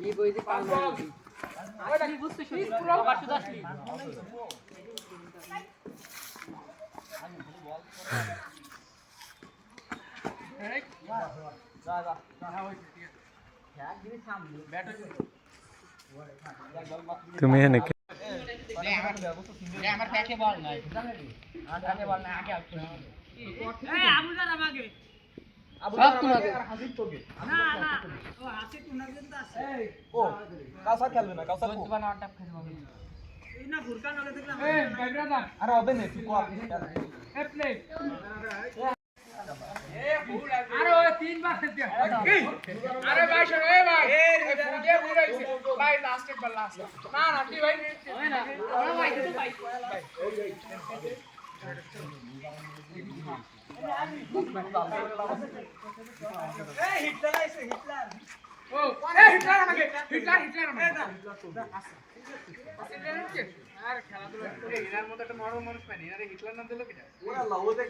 এই বই যে পাল আসলি বুঝতে শুনি আবার শুধু আসলি এই যা যা না ওই এক দিন সামনে ব্যাট তুমি এনে কে আমার প্যাকে বল নাই আমার প্যাকে বল নাই আগে আসছে এই আবুদার আমাকে আবুদার তোমাকে আর হাসিব তোকে না না ও হাসিব তোমাকে তো আছে এই ও কাউসা খেলবে না কাউসা তো বানা ট্যাপ খেলবে এই না ফুরকান ওকে দেখলাম এই বাইব্রাদা আরে হবে না তুই কো আপনি এ প্লে আরে ওই তিনবার খেলতে আরে ভাই শোনো এ ভাই এই ফুটে উড়াইছে ভাই লাস্ট একবার লাস্ট না না কি ভাই হয় না ওরা ভাই তো ভাই এই হিটলার আইছে হিটলার ও এই হিটলার আমাকে হিটলার আমাকে আরে খেলাধুলা করে এনার মতো একটা মরণ মানুষ পাইনি এনারে হিটলার নাম দিল কিটা ওরা লাউতে